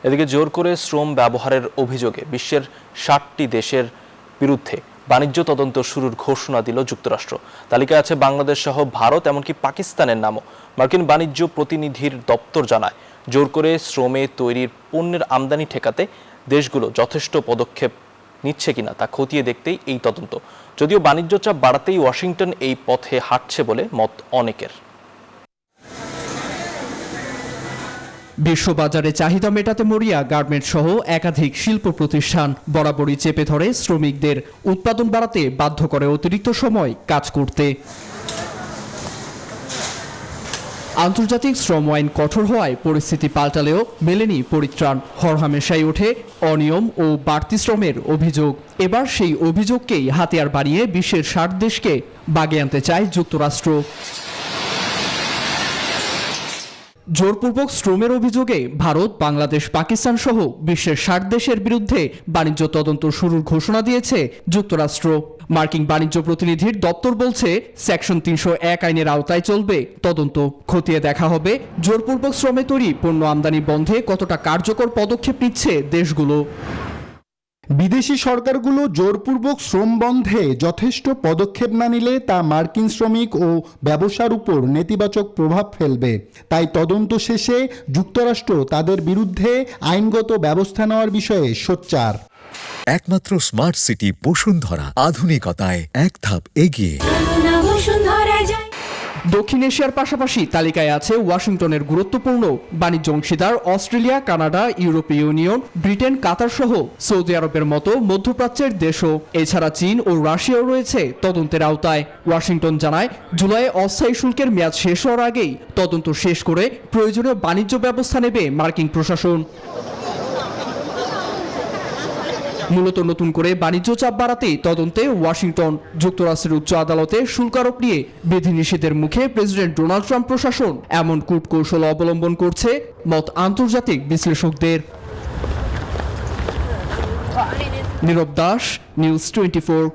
এদিকে জোর করে শ্রম ব্যবহারের অভিযোগে বিশ্বের 60টি দেশের বিরুদ্ধে বাণিজ্য তদন্ত শুরুর ঘোষণা দিল যুক্তরাষ্ট্র। তালিকায় আছে বাংলাদেশ সহ ভারত, এমনকি পাকিস্তানের নামও। মার্কিন বাণিজ্য প্রতিনিধির দপ্তর জানায়, জোর করে শ্রমে তৈরির পণ্যের আমদানি ঠেকাতে দেশগুলো যথেষ্ট পদক্ষেপ নিচ্ছে কিনা তা খতিয়ে দেখতেই এই তদন্ত। যদিও বাণিজ্য চাপ বাড়াতেই ওয়াশিংটন এই পথে হাঁটছে বলে মত অনেকের। বিশ্ববাজারে চাহিদা মেটাতে মরিয়া গার্মেন্টস সহ একাধিক শিল্প প্রতিষ্ঠান বরাবরই চেপে ধরে শ্রমিকদের, উৎপাদন বাড়াতে বাধ্য করে অতিরিক্ত সময় কাজ করতে। আন্তর্জাতিক শ্রম আইন কঠোর হওয়ায় পরিস্থিতি পাল্টালেও মেলেনি পরিত্রাণ। হরহামেশাই ওঠে অনিয়ম ও বাড়তি শ্রমের অভিযোগ। এবার সেই অভিযোগকেই হাতিয়ার বানিয়ে বিশ্বের 60 দেশকে বাগে আনতে চায় যুক্তরাষ্ট্র। জোরপূর্বক শ্রমের অভিযোগে ভারত, বাংলাদেশ, পাকিস্তান সহ বিশ্বের 60 দেশের বিরুদ্ধে বাণিজ্য তদন্ত শুরুর ঘোষণা দিয়েছে যুক্তরাষ্ট্র। মার্কিন বাণিজ্য প্রতিনিধির দপ্তর বলছে, সেকশন 301 আইনের আওতায় চলবে তদন্ত। খতিয়ে দেখা হবে জোরপূর্বক শ্রমে তৈরি পণ্য আমদানি বন্ধে কতটা কার্যকর পদক্ষেপ নিচ্ছে দেশগুলো। বিদেশি সরকারগুলো জোরপূর্বক শ্রম বন্ধে যথেষ্ট পদক্ষেপ না নিলে তা মার্কিন শ্রমিক ও ব্যবসার উপর নেতিবাচক প্রভাব ফেলবে। তাই তদন্ত শেষে যুক্তরাষ্ট্র তাদের বিরুদ্ধে আইনগত ব্যবস্থা নেওয়ার বিষয়ে সোচ্চার। একমাত্র স্মার্ট সিটি বসুন্ধরা, আধুনিকতায় এক ধাপ এগিয়ে। দক্ষিণ এশিয়ার পাশাপাশি তালিকায় আছে ওয়াশিংটনের গুরুত্বপূর্ণ বাণিজ্য অংশীদার অস্ট্রেলিয়া, কানাডা, ইউরোপীয় ইউনিয়ন, ব্রিটেন, কাতার সহ সৌদি আরবের মতো মধ্যপ্রাচ্যের দেশও। এছাড়া চীন ও রাশিয়াও রয়েছে তদন্তের আওতায়। ওয়াশিংটন জানায়, জুলাইয়ে অস্থায়ী শুল্কের মেয়াদ শেষ হওয়ার আগেই তদন্ত শেষ করে প্রয়োজনীয় বাণিজ্য ব্যবস্থা নেবে মার্কিন প্রশাসন। মূলত নতুন করে বাণিজ্য চাপ বাড়াতেই তদন্তে ওয়াশিংটন। যুক্তরাষ্ট্রের উচ্চ আদালতে শুল্ক আরোপ নিয়ে বিধিনিষেধের মুখে প্রেসিডেন্ট ডোনাল্ড ট্রাম্প প্রশাসন এমন কূটকৌশল অবলম্বন করছে মত আন্তর্জাতিক বিশ্লেষকদের। নীরব দাস, নিউজ 24।